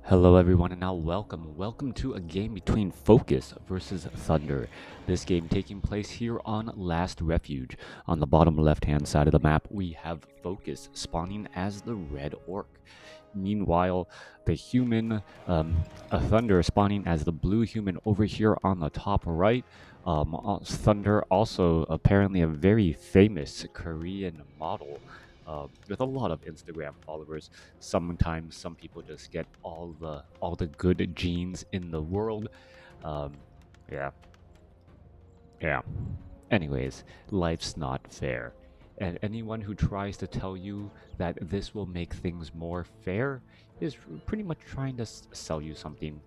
Hello everyone and now welcome to a game between FoCuS versus ThundeR. This game taking place here on Last Refuge. On the bottom left hand side of the map we have FoCuS spawning as the red orc. Meanwhile the human, ThundeR spawning as the blue human over here on the top right. ThundeR also apparently a very famous Korean model. With a lot of Instagram followers. Sometimes some people just get all the good genes in the world. Um, yeah, yeah. Anyways, life's not fair. And anyone who tries to tell you that this will make things more fair is pretty much trying to sell you something.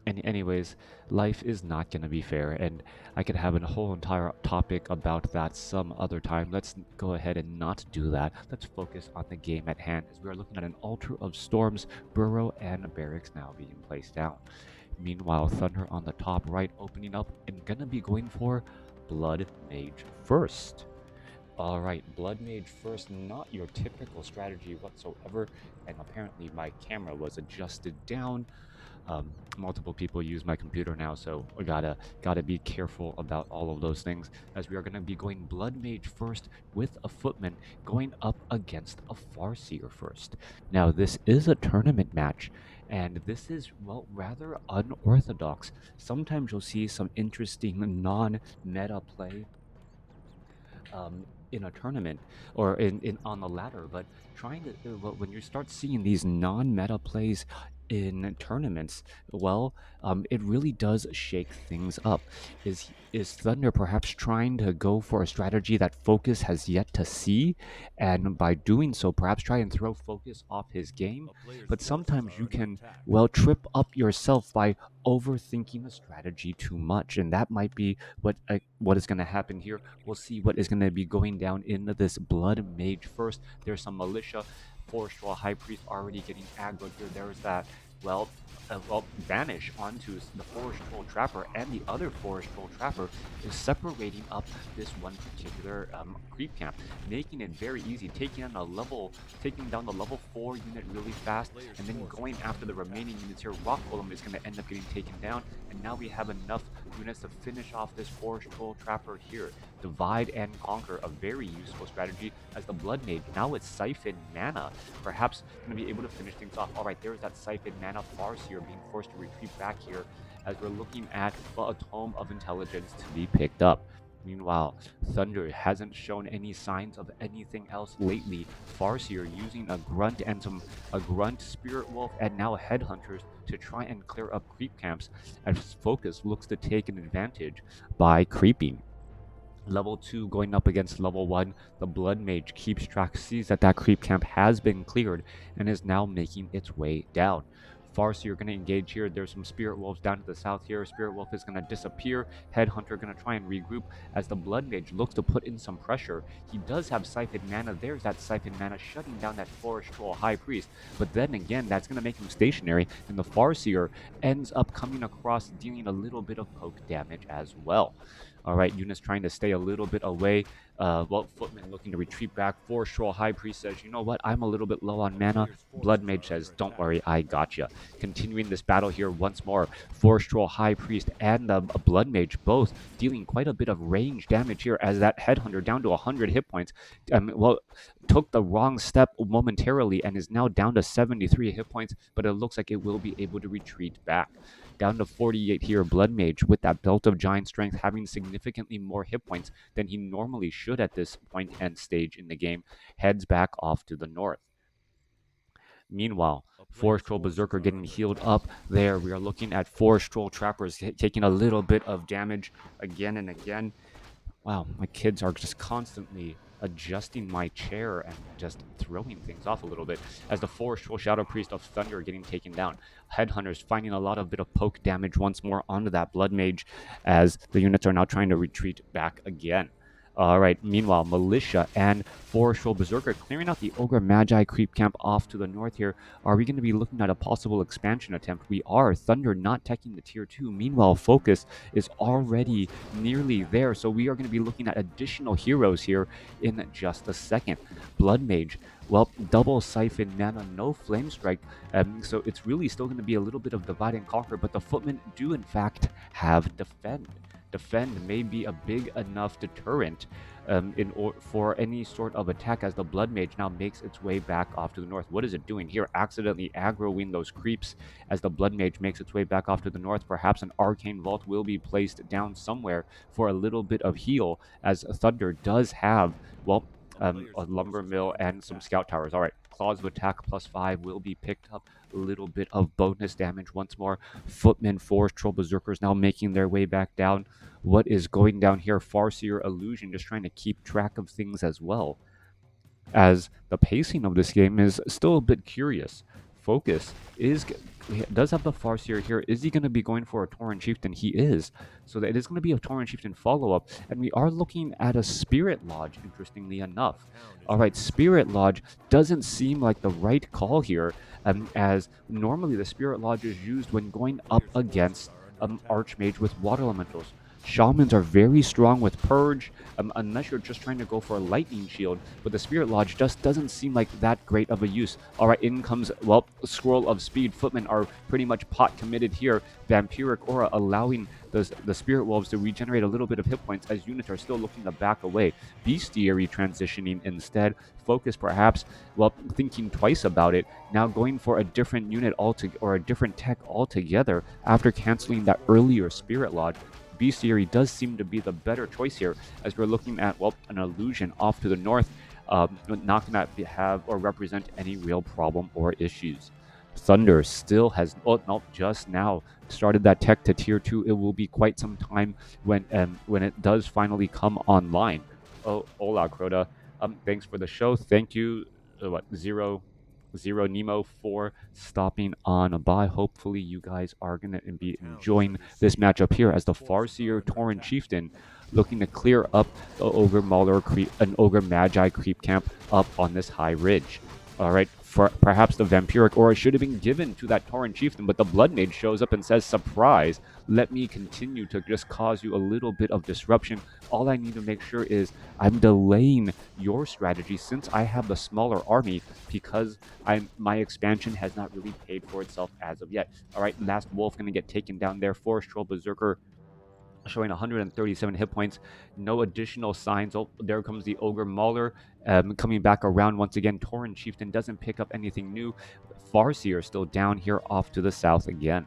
Anyways, life is not going to be fair, and I could have a whole entire topic about that some other time. Let's go ahead and not do that. Let's focus on the game at hand, as we are looking at an altar of storms, burrow, and barracks now being placed down. Meanwhile, ThundeR on the top right opening up and gonna be going for Blood Mage first. Alright, Blood Mage first, not your typical strategy whatsoever, and apparently my camera was adjusted down. Multiple people use my computer now, so we gotta be careful about all of those things, as we are gonna be going Blood Mage first with a footman going up against a Farseer first. Now this is a tournament match, and this is, well, rather unorthodox. Sometimes you'll see some interesting non-meta play in a tournament or in on the ladder, but trying to when you start seeing these non-meta plays in tournaments, well, it really does shake things up. Is ThundeR perhaps trying to go for a strategy that FoCuS has yet to see, and by doing so perhaps try and throw FoCuS off his game? But sometimes you can, well, trip up yourself by overthinking a strategy too much, and that might be what is going to happen here. We'll see what is going to be going down in this Blood Mage first. There's some militia. Forestral High Priest already getting aggroed here. There's that, well, vanish onto the Forest Troll Trapper, and the other Forest Troll Trapper is separating up this one particular creep camp, making it very easy, taking down the level 4 unit really fast, and then going after the remaining units here. Rock Golem is going to end up getting taken down, and now we have enough units to finish off this Forest Troll Trapper here. Divide and conquer, a very useful strategy, as the Blood Mage now with Siphon Mana, perhaps going to be able to finish things off. Alright, there's that Siphon Mana Farseer being forced to retreat back here, as we're looking at, well, a Tome of Intelligence to be picked up. Meanwhile, ThundeR hasn't shown any signs of anything else lately. Farseer using a grunt Spirit Wolf, and now Headhunters to try and clear up creep camps, as FoCuS looks to take an advantage by creeping. Level 2 going up against level 1, the Blood Mage keeps track, sees that creep camp has been cleared, and is now making its way down. Farseer going to engage here. There's some Spirit Wolves down to the south here. Spirit Wolf is going to disappear. Headhunter going to try and regroup, as the Blood Mage looks to put in some pressure. He does have Siphon Mana. There's that Siphon Mana shutting down that Forest Troll High Priest. But then again, that's going to make him stationary, and the Farseer ends up coming across, dealing a little bit of poke damage as well. Alright, units trying to stay a little bit away. Well, Footman looking to retreat back. Forest Troll High Priest says, you know what, I'm a little bit low on mana. Blood Mage says, don't worry, I gotcha. Continuing this battle here once more. Forest Troll High Priest and the Blood Mage both dealing quite a bit of range damage here, as that Headhunter down to 100 hit points. Well, took the wrong step momentarily and is now down to 73 hit points, but it looks like it will be able to retreat back. Down to 48 here, Blood Mage with that Belt of Giant Strength, having significantly more hit points than he normally should at this point and stage in the game, heads back off to the north. Meanwhile, Forest Troll Berserker getting healed up there. We are looking at Forest Troll Trappers taking a little bit of damage again and again. Wow, my kids are just constantly adjusting my chair and just throwing things off a little bit, as the Forest Troll Shadow Priest of ThundeR getting taken down. Headhunters finding a lot of bit of poke damage once more onto that Blood Mage, as the units are now trying to retreat back again. All right, meanwhile, Militia and Forest Troll Berserker clearing out the Ogre Magi creep camp off to the north here. Are we going to be looking at a possible expansion attempt? We are. ThundeR not teching the tier 2. Meanwhile, FoCuS is already nearly there. So we are going to be looking at additional heroes here in just a second. Blood Mage. Well, double Siphon Nana, no Flame Strike. So it's really still going to be a little bit of divide and conquer, but the Footmen do in fact have Defend. Defend may be a big enough deterrent for any sort of attack as the Blood Mage now makes its way back off to the north. What is it doing here? Accidentally aggroing those creeps as the Blood Mage makes its way back off to the north. Perhaps an Arcane Vault will be placed down somewhere for a little bit of heal, as ThundeR does have, well, a lumber mill and some scout towers. All right, Claws of Attack +5 will be picked up. A little bit of bonus damage once more. Footmen, Forest Troll, Berserkers now making their way back down. What is going down here? Farseer, Illusion just trying to keep track of things as well, as the pacing of this game is still a bit curious. FoCuS does have the Farseer here. Is he going to be going for a Tauren Chieftain? He is. So that it is going to be a Tauren Chieftain follow-up. And we are looking at a Spirit Lodge, interestingly enough. All right, Spirit Lodge doesn't seem like the right call here, as normally the Spirit Lodge is used when going up against Archmage with Water Elementals. Shamans are very strong with Purge, unless you're just trying to go for a Lightning Shield, but the Spirit Lodge just doesn't seem like that great of a use. Alright, in comes, well, Scroll of Speed. Footmen are pretty much pot committed here. Vampiric Aura allowing the Spirit Wolves to regenerate a little bit of hit points as units are still looking to back away. Bestiary transitioning instead. FoCuS perhaps, well, thinking twice about it, now going for a different unit or a different tech altogether after canceling that earlier Spirit Lodge. Bestiary does seem to be the better choice here, as we're looking at, well, an Illusion off to the north, not going to have or represent any real problem or issues. ThundeR still has, oh no, just now started that tech to tier 2. It will be quite some time when it does finally come online. Oh, hola, Crota. Thanks for the show. Thank you, Zero Nemo, for stopping on by. Hopefully you guys are going to be enjoying this matchup here, as the Farseer Tauren Chieftain looking to clear up the an Ogre Magi creep camp up on this high ridge. All right, perhaps the Vampiric Aura should have been given to that Tauren Chieftain, but the Blood Mage shows up and says, surprise, let me continue to just cause you a little bit of disruption. All I need to make sure is I'm delaying your strategy since I have the smaller army, because my expansion has not really paid for itself as of yet. All right, last Wolf going to get taken down there. Forest Troll Berserker showing 137 hit points. No additional signs. Oh, there comes the Ogre Mauler coming back around once again. Tauren Chieftain doesn't pick up anything new. Farseer still down here off to the south again.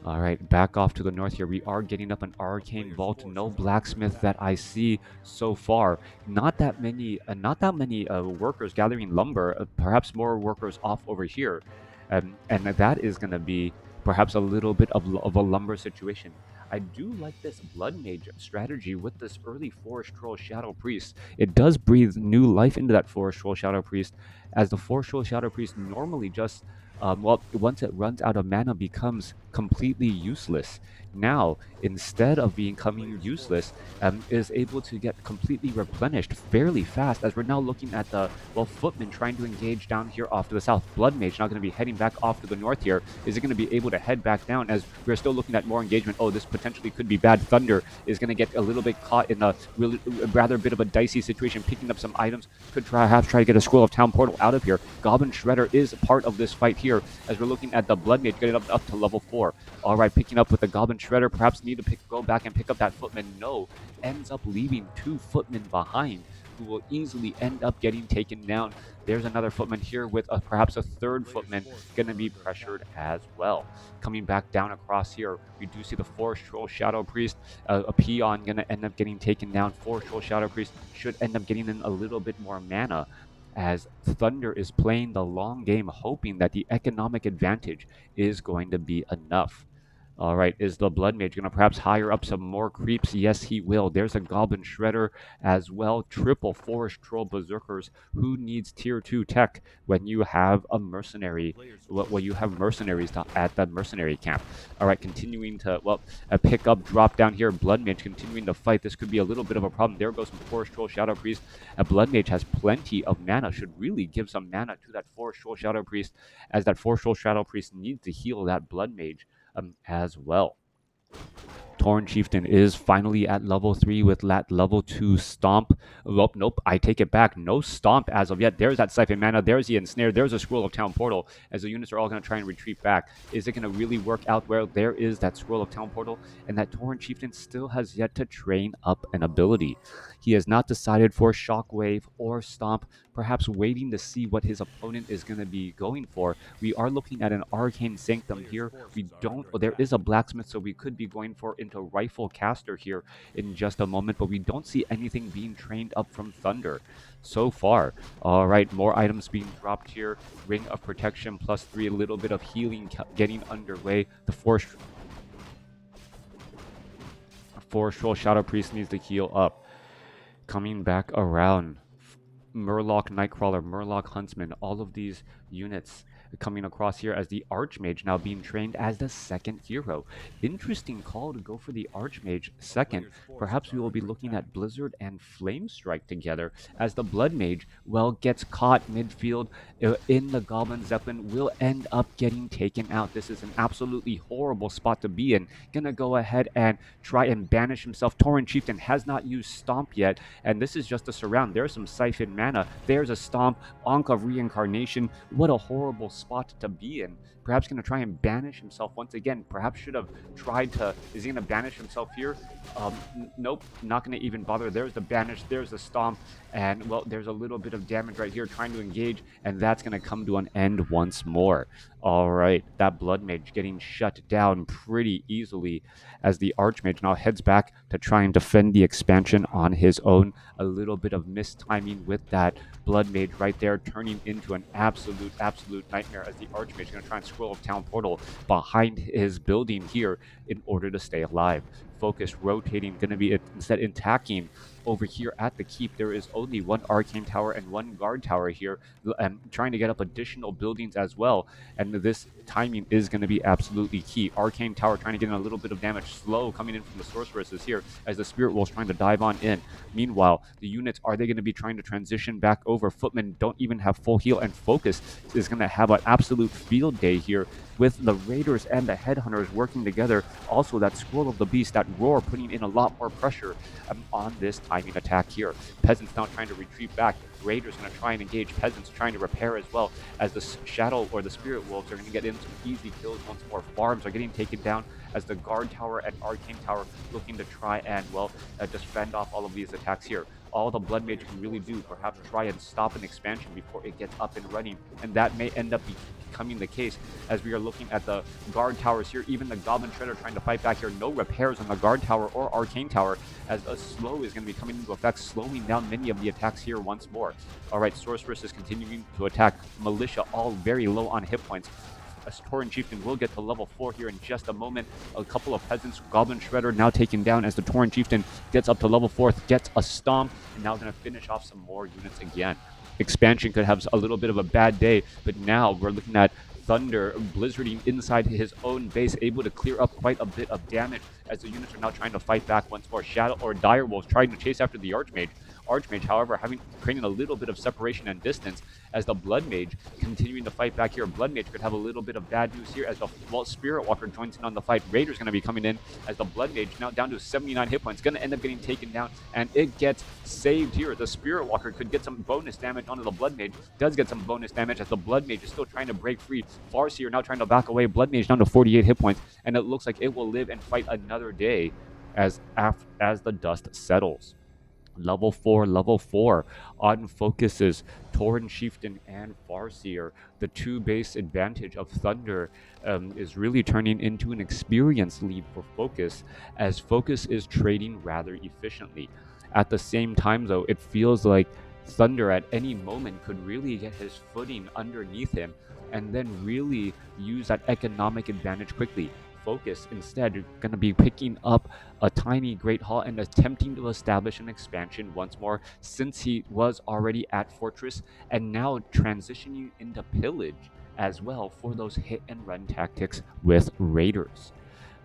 All right, back off to the north here. We are getting up an Arcane Vault. No Blacksmith that I see so far. Not that many workers gathering lumber. Perhaps more workers off over here. And that is going to be perhaps a little bit of a lumber situation. I do like this Blood Mage strategy with this early Forest Troll Shadow Priest. It does breathe new life into that Forest Troll Shadow Priest, as the Forest Troll Shadow Priest normally just, well, once it runs out of mana, becomes completely useless. Now, instead of becoming useless, is able to get completely replenished fairly fast, as we're now looking at the, well, Footman trying to engage down here off to the south. Blood Mage not going to be heading back off to the north here. Is it going to be able to head back down, as we're still looking at more engagement? Oh, this potentially could be bad. ThundeR is going to get a little bit caught in a rather bit of a dicey situation, picking up some items. Could try to get a Scroll of Town Portal out of here. Goblin Shredder is part of this fight here, as we're looking at the Blood Mage getting up to level 4. All right, picking up with the Goblin Shredder. Perhaps need to go back and pick up that Footman. No, ends up leaving 2 Footmen behind, who will easily end up getting taken down. There's another Footman here with perhaps a 3rd Footman going to be pressured as well. Coming back down across here, we do see the Forest Troll Shadow Priest, a Peon going to end up getting taken down. Forest Troll Shadow Priest should end up getting in a little bit more mana, as ThundeR is playing the long game, hoping that the economic advantage is going to be enough. All right, is the Blood Mage going to perhaps hire up some more creeps? Yes, he will. There's a Goblin Shredder as well. Triple Forest Troll Berserkers. Who needs tier 2 tech when you have a mercenary? Well, you have mercenaries at the mercenary camp. All right, continuing to, well, a pickup drop down here. Blood Mage continuing to fight. This could be a little bit of a problem. There goes some Forest Troll Shadow Priest. A Blood Mage has plenty of mana. Should really give some mana to that Forest Troll Shadow Priest, as that Forest Troll Shadow Priest needs to heal that Blood Mage as well. Tauren Chieftain is finally at level 3 with that level 2 Stomp. Oh, nope, I take it back. No Stomp as of yet. There's that Siphon Mana. There's the Ensnare. There's a Scroll of Town Portal as the units are all going to try and retreat back. Is it going to really work out well? There is that Scroll of Town Portal, and that Tauren Chieftain still has yet to train up an ability. He has not decided for Shockwave or Stomp, perhaps waiting to see what his opponent is going to be going for. We are looking at an Arcane Sanctum here. There is a Blacksmith, so we could be going for into Rifle Caster here in just a moment, but we don't see anything being trained up from ThundeR so far. All right, more items being dropped here. Ring of Protection +3, a little bit of healing getting underway. The Forest Troll Shadow Priest needs to heal up. Coming back around. Murloc Nightcrawler, Murloc Huntsman, all of these units coming across here as the Archmage now being trained as the second hero. Interesting call to go for the Archmage second. Perhaps we will be looking at Blizzard and Flame Strike together as the Blood Mage, well, gets caught midfield in the Goblin Zeppelin, will end up getting taken out. This is an absolutely horrible spot to be in. Gonna go ahead and try and banish himself. Tauren Chieftain has not used Stomp yet, and this is just a surround. There's some Siphon Mana. There's a Stomp. Ankh of Reincarnation. What a horrible spot to be in. Perhaps going to try and banish himself once again. Perhaps should have tried to... Is he going to banish himself here? Nope, not going to even bother. There's the banish. There's the Stomp. And, well, there's a little bit of damage right here trying to engage. And that's going to come to an end once more. All right, that Blood Mage getting shut down pretty easily as the Archmage now heads back to try and defend the expansion on his own. A little bit of mistiming with that Blood Mage right there, turning into an absolute nightmare as the Archmage is going to try and Scroll of Town Portal behind his building here in order to stay alive. FoCuS rotating, going to be instead attacking over here at the keep. There is only one Arcane Tower and one Guard Tower here, trying to get up additional buildings as well, and this timing is going to be absolutely key. Arcane Tower trying to get in a little bit of damage, slow coming in from the Sorceresses here as the Spirit Wolves trying to dive on in. Meanwhile, the units, are they going to be trying to transition back over? Footmen don't even have full heal, and FoCuS is going to have an absolute field day here with the Raiders and the Headhunters working together. Also, that Scroll of the Beast, that Roar, putting in a lot more pressure on this timing attack here. Peasants now trying to retreat back. Raiders going to try and engage. Peasants trying to repair as well, as the Shadow or the Spirit Wolves are going to get in some easy kills once more. Farms are getting taken down as the Guard Tower and Arcane Tower looking to try and, well, just fend off all of these attacks here. All the Blood Mage can really do, perhaps try and stop an expansion before it gets up and running, and that may end up becoming the case as we are looking at the Guard Towers here. Even the Goblin Shredder trying to fight back here. No repairs on the Guard Tower or Arcane Tower, as a slow is going to be coming into effect, slowing down many of the attacks here once more. All right, Sorceress is continuing to attack. Militia all very low on hit points. A Tauren Chieftain will get to level 4 here in just a moment. A couple of peasants. Goblin Shredder now taken down as the Tauren Chieftain gets up to level 4, gets a Stomp, and now going to finish off some more units again. Expansion could have a little bit of a bad day, but now we're looking at ThundeR blizzarding inside his own base, able to clear up quite a bit of damage as the units are now trying to fight back once more. Shadow or Direwolves trying to chase after the Archmage. Archmage, however, creating a little bit of separation and distance as the Blood Mage continuing to fight back here. Blood Mage could have a little bit of bad news here as the Spirit Walker joins in on the fight. Raider's going to be coming in as the Blood Mage now down to 79 hit points, going to end up getting taken down, and it gets saved here. The Spirit Walker could get some bonus damage onto the Blood Mage, does get some bonus damage as the Blood Mage is still trying to break free. Farseer now trying to back away. Blood Mage down to 48 hit points, and it looks like it will live and fight another day as the dust settles. Level 4 on FoCuS's Tauren Chieftain and Farseer. The 2 base advantage of ThundeR is really turning into an experience lead for FoCuS, as FoCuS is trading rather efficiently. At the same time, though, it feels like ThundeR at any moment could really get his footing underneath him and then really use that economic advantage quickly. FoCuS instead going to be picking up a tiny Great Hall and attempting to establish an expansion once more, since he was already at Fortress, and now transitioning into Pillage as well for those hit and run tactics with Raiders.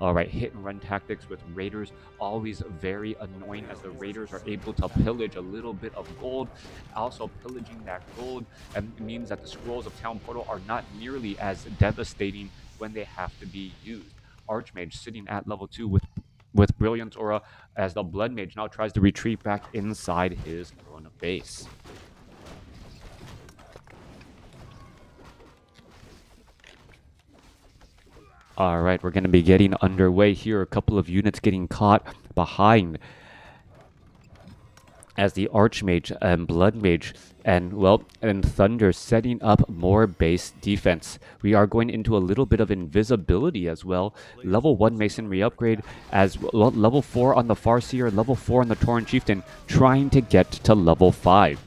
All right, hit and run tactics with Raiders, always very annoying, as the Raiders are able to pillage a little bit of gold. Also, pillaging that gold means that the scrolls of Town Portal are not nearly as devastating when they have to be used. Archmage sitting at level 2 with Brilliant Aura, as the Blood Mage now tries to retreat back inside his own base. All right, we're going to be getting underway here. A couple of units getting caught behind, as the Archmage and Blood Mage and ThundeR setting up more base defense. We are going into a little bit of invisibility as well. Level 1 Masonry upgrade, as well, level 4 on the Farseer, level 4 on the Tauren Chieftain, trying to get to level 5.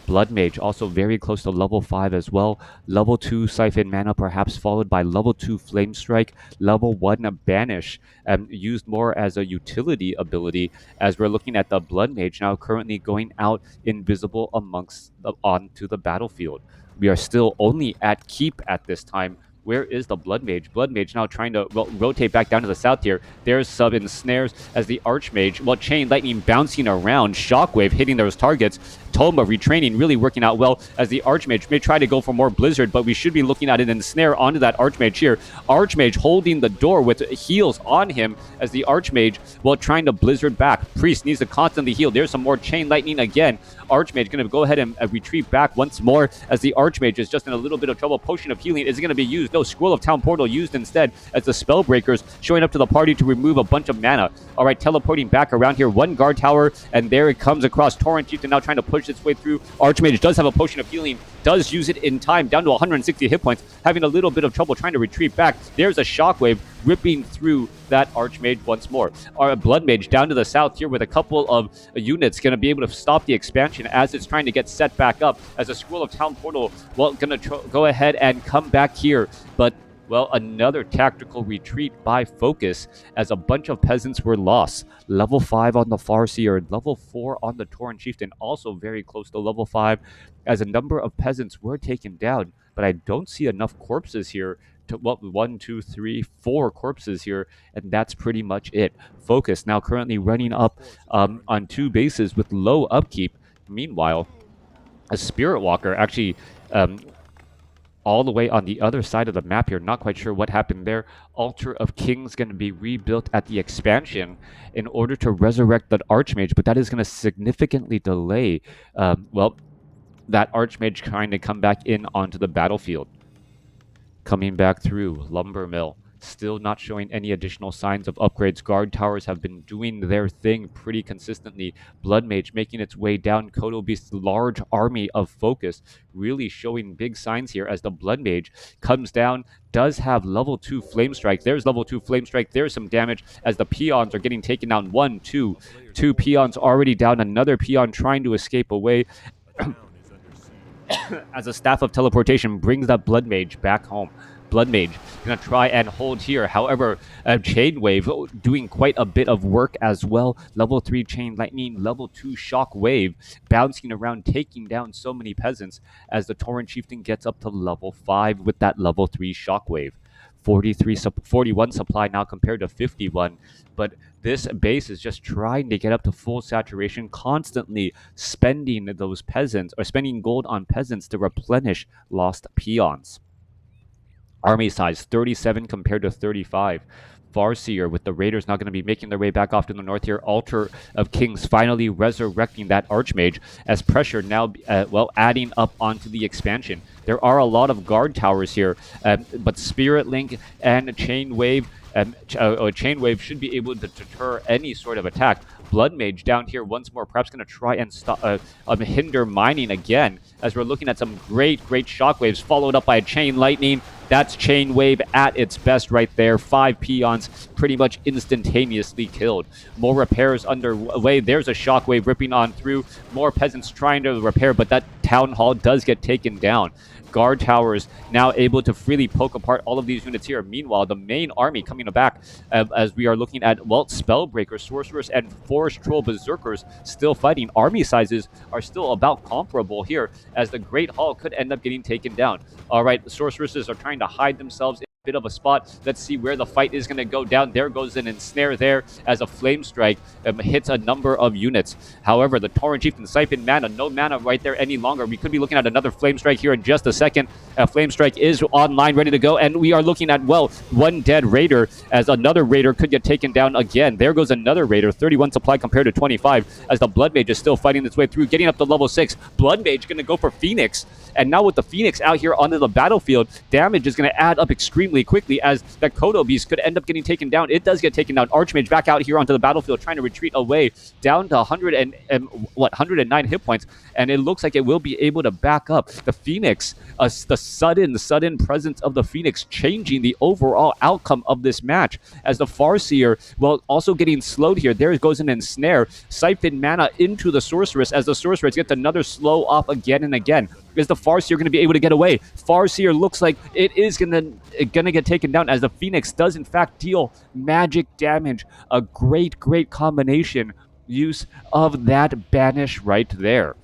Blood Mage also very close to level 5 as well. Level 2 Siphon Mana, perhaps followed by level 2 Flame Strike. Level 1 Banish, used more as a utility ability, as we're looking at the Blood Mage now currently going out invisible onto the battlefield. We are still only at Keep at this time. Where is the Blood Mage? Blood Mage now trying to rotate back down to the south here. There's sub ensnares as the Archmage, Chain Lightning bouncing around, Shockwave hitting those targets. Toma retraining, really working out well, as the Archmage may try to go for more Blizzard, but we should be looking at an ensnare onto that Archmage here. Archmage holding the door with heals on him, as the Archmage, trying to Blizzard back. Priest needs to constantly heal. There's some more Chain Lightning again. Archmage going to go ahead and retreat back once more, as the Archmage is just in a little bit of trouble. Potion of Healing is going to be used. No, Scroll of Town Portal used instead, as the Spellbreakers showing up to the party to remove a bunch of mana. All right, teleporting back around here. One guard tower, and there it comes across. Tauren Chieftain now trying to push its way through. Archmage does have a Potion of Healing, does use it in time, down to 160 hit points, having a little bit of trouble trying to retreat back. There's a Shockwave ripping through that Archmage once more. Our Blood Mage down to the south here with a couple of units going to be able to stop the expansion as it's trying to get set back up, as a Scroll of Town Portal, going to go ahead and come back here, but another tactical retreat by FoCuS, as a bunch of peasants were lost. Level 5 on the Farseer, level 4 on the Tauren Chieftain, also very close to level 5, as a number of peasants were taken down, but I don't see enough corpses here to, 1, 2, 3, 4 corpses here, and that's pretty much it. FoCuS now currently running up on 2 bases with low upkeep. Meanwhile, a Spirit Walker actually all the way on the other side of the map here. Not quite sure what happened there. Altar of Kings going to be rebuilt at the expansion in order to resurrect that Archmage, but that is going to significantly delay, that Archmage trying to come back in onto the battlefield. Coming back through, Lumber Mill. Still not showing any additional signs of upgrades. Guard towers have been doing their thing pretty consistently. Blood Mage making its way down. Kodo Beast's large army of FoCuS really showing big signs here, as the Blood Mage comes down, does have level 2 Flame Strike. There's level 2 Flame Strike. There's some damage as the peons are getting taken down. 1, 2. 2 peons already down. Another peon trying to escape away. As a Staff of Teleportation brings that Blood Mage back home. Blood Mage gonna try and hold here. However, Chain Wave doing quite a bit of work as well. Level 3 Chain Lightning, level 2 Shock Wave, bouncing around, taking down so many peasants, as the Tauren Chieftain gets up to level 5 with that level 3 Shock Wave. 41 supply now compared to 51, but this base is just trying to get up to full saturation, constantly spending those peasants, or spending gold on peasants to replenish lost peons. Army size 37 compared to 35. Farseer with the Raiders now going to be making their way back off to the north here. Altar of Kings finally resurrecting that Archmage, as pressure now, adding up onto the expansion. There are a lot of guard towers here, but Spirit Link and Chain Wave, Chain Wave should be able to deter any sort of attack. Blood Mage down here once more, perhaps going to try and stop, hinder mining again, as we're looking at some great shockwaves, followed up by a Chain Lightning. That's Chain Wave at its best right there. 5 peons pretty much instantaneously killed. More repairs underway. There's a Shockwave ripping on through. More peasants trying to repair, but that town hall does get taken down. Guard towers now able to freely poke apart all of these units here. Meanwhile, the main army coming back as we are looking at, well, Spellbreakers, Sorcerers, and Forest Troll Berserkers still fighting. Army sizes are still about comparable here as the Great Hall could end up getting taken down. All right, the Sorceresses are trying to hide themselves in a bit of a spot. Let's see where the fight is going to go down. There goes an ensnare there as a Flame Strike hits a number of units. However, the Tauren Chieftain Siphon mana, no mana right there any longer. We could be looking at another Flame Strike here in just a second. Flame Strike is online, ready to go, and we are looking at, well, one dead Raider as another Raider could get taken down again. There goes another Raider, 31 supply compared to 25 as the Blood Mage is still fighting its way through, getting up to level 6. Blood Mage going to go for Phoenix, and now with the Phoenix out here onto the battlefield, damage is going to add up extremely quickly as the Kodo Beast could end up getting taken down. It does get taken down. Archmage back out here onto the battlefield trying to retreat away down to 109 hit points, and it looks like it will be able to back up. The Phoenix, the sudden presence of the Phoenix changing the overall outcome of this match as the Farseer, well, also getting slowed here. There goes an ensnare, siphon mana into the Sorceress as the Sorceress gets another slow off again and again. Is the Farseer going to be able to get away? Farseer looks like it is gonna get taken down as the Phoenix does in fact deal magic damage. A great combination use of that banish right there.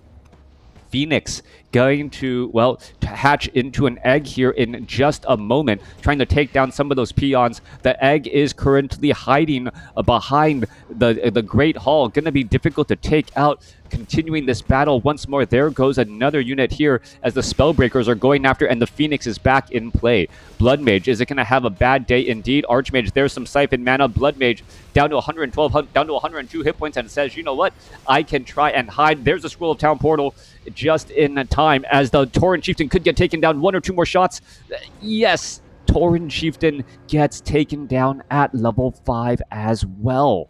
Phoenix going to, well, to hatch into an egg here in just a moment, trying to take down some of those peons. The egg is currently hiding behind the Great Hall. Going to be difficult to take out. Continuing this battle once more. There goes another unit here as the Spellbreakers are going after, and the Phoenix is back in play. Blood Mage, is it going to have a bad day indeed? Archmage, there's some siphon mana. Blood Mage down to 112, down to 102 hit points, and says, you know what? I can try and hide. There's a Scroll of Town Portal just in time as the Tauren Chieftain could get taken down. One or two more shots. Yes, Tauren Chieftain gets taken down at level 5 as well.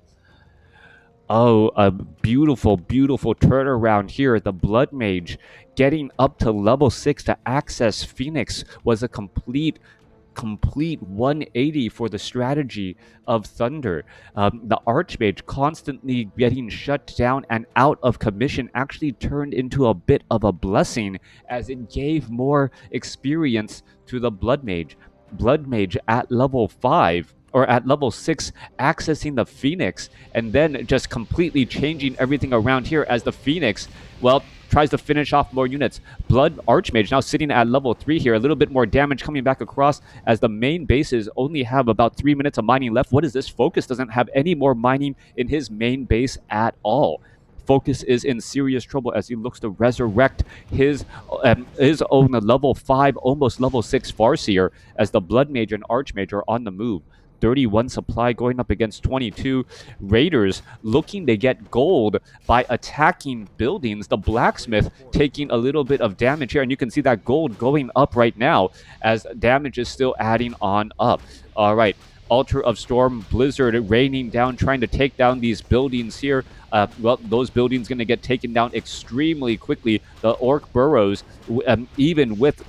Oh, a beautiful turnaround here. The Blood Mage getting up to level 6 to access Phoenix was a complete 180 for the strategy of ThundeR. The Archmage constantly getting shut down and out of commission actually turned into a bit of a blessing as it gave more experience to the Blood Mage. Blood Mage at level 5 or at level 6 accessing the Phoenix and then just completely changing everything around here as the Phoenix, well, tries to finish off more units. Blood Archmage now sitting at level 3 here. A little bit more damage coming back across as the main bases only have about 3 minutes of mining left. What is this? FoCuS doesn't have any more mining in his main base at all. FoCuS is in serious trouble as he looks to resurrect his own level 5, almost level 6 Farseer as the Blood Mage and Archmage are on the move. 31 supply going up against 22. Raiders looking to get gold by attacking buildings. The Blacksmith taking a little bit of damage here, and you can see that gold going up right now as damage is still adding on up. All right. Altar of Storm, Blizzard raining down, trying to take down these buildings here. Well, those buildings going to get taken down extremely quickly. The Orc Burrows, even with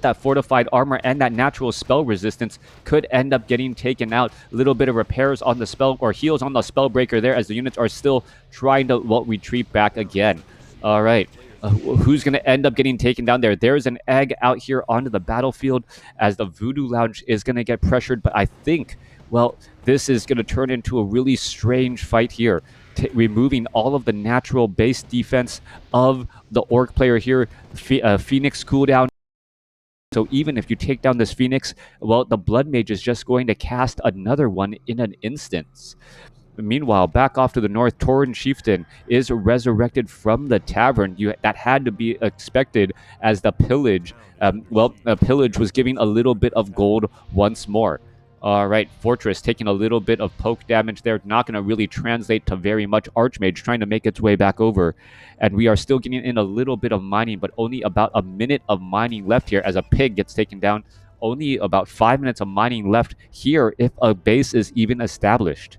that fortified armor and that natural spell resistance, could end up getting taken out. A little bit of repairs on the spell, or heals on the Spellbreaker there as the units are still trying to, well, retreat back again. All right. Who's going to end up getting taken down there? There's an egg out here onto the battlefield as the Voodoo Lounge is going to get pressured, but I think, well, this is going to turn into a really strange fight here. Removing all of the natural base defense of the Orc player here. Phoenix cooldown. So even if you take down this Phoenix, well, the Blood Mage is just going to cast another one in an instance. Meanwhile, back off to the north, Tauren Chieftain is resurrected from the tavern. That had to be expected as the pillage, pillage was giving a little bit of gold once more. All right, Fortress taking a little bit of poke damage there. Not going to really translate to very much. Archmage trying to make its way back over. And we are still getting in a little bit of mining, but only about a minute of mining left here as a pig gets taken down. Only about 5 minutes of mining left here if a base is even established.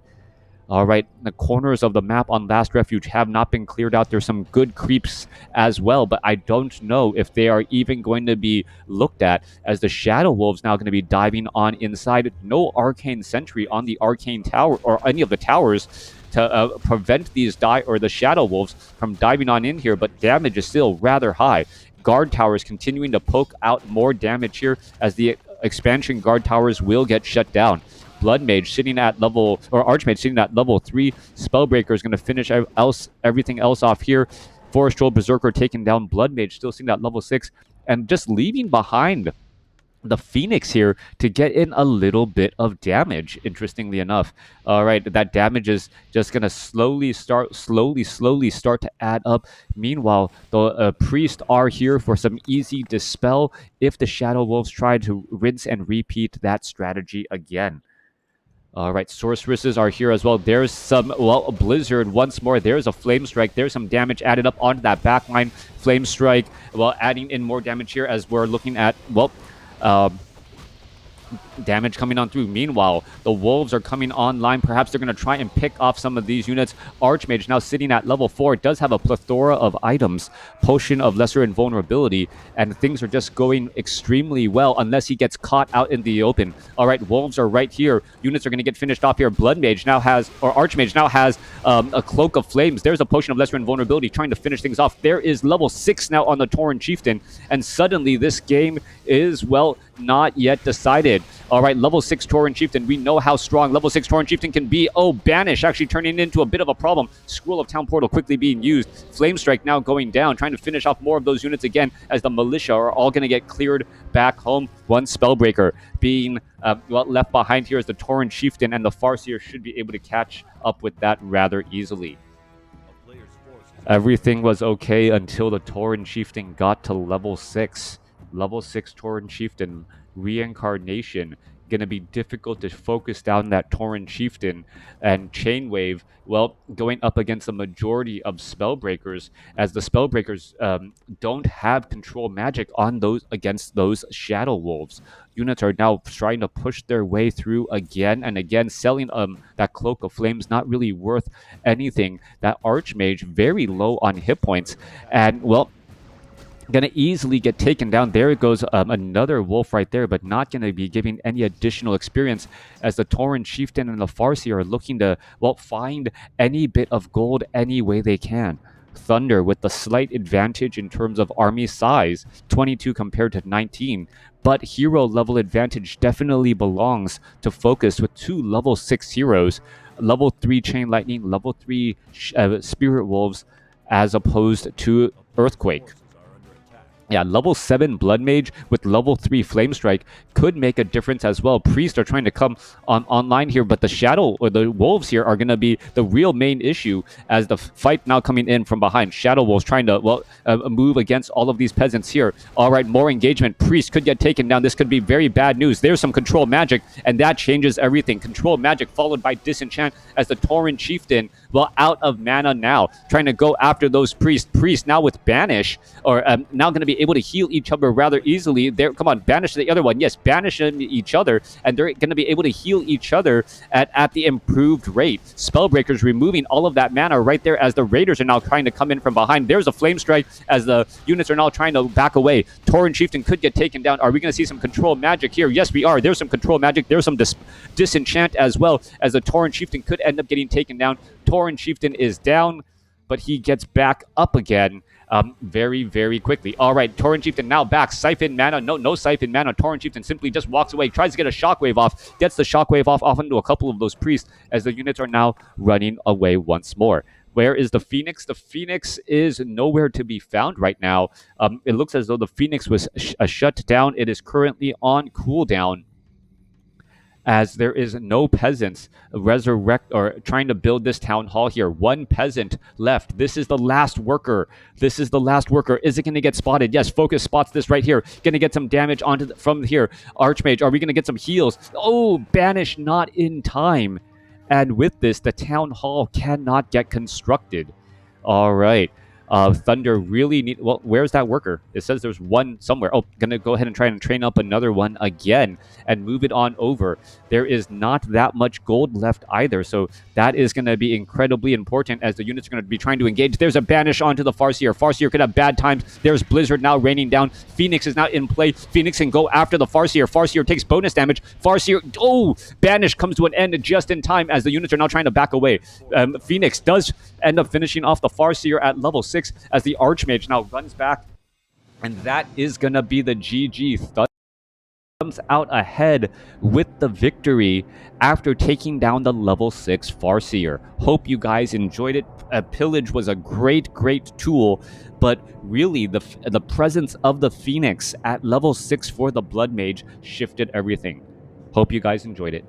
All right, the corners of the map on Last Refuge have not been cleared out. There's some good creeps as well, but I don't know if they are even going to be looked at as the Shadow Wolves now going to be diving on inside. No Arcane Sentry on the Arcane Tower or any of the towers to prevent these the Shadow Wolves from diving on in here, but damage is still rather high. Guard towers continuing to poke out more damage here as the expansion guard towers will get shut down. Blood Mage sitting at level, or Archmage sitting at level 3. Spellbreaker is going to finish everything else off here. Forest Troll Berserker taking down Blood Mage, still sitting at level 6. And just leaving behind the Phoenix here to get in a little bit of damage, interestingly enough. All right, that damage is just going to slowly start to add up. Meanwhile, the Priest are here for some easy dispel if the Shadow Wolves try to rinse and repeat that strategy again. All right, sorceresses are here as well. There's some, well, Blizzard once more. There's a Flame Strike. There's some damage added up onto that backline. Flame Strike, well, adding in more damage here as we're looking at, well, damage coming on through. Meanwhile, the Wolves are coming online. Perhaps they're going to try and pick off some of these units. Archmage now sitting at level 4. It does have a plethora of items. Potion of Lesser Invulnerability. And things are just going extremely well unless he gets caught out in the open. All right, Wolves are right here. Units are going to get finished off here. Blood Mage now has, or Archmage now has a Cloak of Flames. There's a Potion of Lesser Invulnerability trying to finish things off. There is level 6 now on the Tauren Chieftain. And suddenly this game is, well, not yet decided. All right, level 6 Tauren Chieftain. We know how strong level 6 Tauren Chieftain can be. Oh, Banish actually turning into a bit of a problem. Scroll of Town Portal quickly being used. Flame Strike now going down, trying to finish off more of those units again as the Militia are all going to get cleared back home. One Spellbreaker being left behind here as the Tauren Chieftain, and the Farseer should be able to catch up with that rather easily. Everything was okay until the Tauren Chieftain got to level 6. Level 6 Tauren Chieftain, Reincarnation, going to be difficult to focus down that Tauren Chieftain. And Chainwave, well, going up against the majority of Spellbreakers, as the Spellbreakers don't have control magic on those against those Shadow Wolves. Units are now trying to push their way through again and again, selling that Cloak of Flames, not really worth anything. That Archmage, very low on hit points, and, well, going to easily get taken down. There goes another wolf right there, but not going to be giving any additional experience as the Tauren Chieftain and the Farseer are looking to, well, find any bit of gold any way they can. ThundeR with the slight advantage in terms of army size, 22 compared to 19. But hero level advantage definitely belongs to FoCuS with 2 level 6 heroes. Level 3 Chain Lightning, level 3 Spirit Wolves, as opposed to Earthquake. Yeah, level 7 Blood Mage with level 3 Flame Strike could make a difference as well. Priests are trying to come online here, but the Shadow, or the Wolves here, are going to be the real main issue as the fight now coming in from behind. Shadow Wolves trying to, well, move against all of these peasants here. All right, more engagement. Priest could get taken down. This could be very bad news. There's some Control Magic, and that changes everything. Control Magic followed by Disenchant as the Tauren Chieftain, well, out of mana now, trying to go after those Priests. Priest now with Banish, or now going to be able to heal each other rather easily. There, come on, Banish the other one. Yes, banish each other, and they're going to be able to heal each other at the improved rate. Spellbreakers removing all of that mana right there as the Raiders are now trying to come in from behind. There's a Flame Strike as the units are now trying to back away. Tauren Chieftain could get taken down. Are we going to see some Control Magic here? Yes, we are. There's some Control Magic. There's some Disenchant as well, as the Tauren Chieftain could end up getting taken down. Tauren Chieftain is down, but he gets back up again very, very quickly. All right, Tauren Chieftain now back. Siphon mana. No Siphon mana. Tauren Chieftain simply just walks away, tries to get a Shockwave off, gets the Shockwave off into a couple of those Priests as the units are now running away once more. Where is the Phoenix? The Phoenix is nowhere to be found right now. It looks as though the Phoenix was shut down. It is currently on cooldown, as there is no peasants resurrect or trying to build this town hall here. One peasant left. This is the last worker. This is the last worker. Is it going to get spotted? Yes, FoCuS spots this right here. Going to get some damage onto from here. Archmage, are we going to get some heals? Oh, Banish not in time. And with this, the town hall cannot get constructed. All right. ThundeR really need. Well, where's that worker? It says there's one somewhere. Oh, gonna go ahead and try and train up another one again and move it on over. There is not that much gold left either, so that is going to be incredibly important as the units are going to be trying to engage. There's a banish onto the Farseer. Farseer could have bad times. There's Blizzard now raining down. Phoenix is now in play. Phoenix can go after the Farseer. Farseer takes bonus damage. Farseer, oh, banish comes to an end just in time as the units are now trying to back away. Phoenix does end up finishing off the Farseer at level 6 as the Archmage now runs back. And that is going to be the GG. Comes out ahead with the victory after taking down the level 6 Farseer. Hope you guys enjoyed it. Pillage was a great tool, but really the presence of the Phoenix at level 6 for the Blood Mage shifted everything. Hope you guys enjoyed it.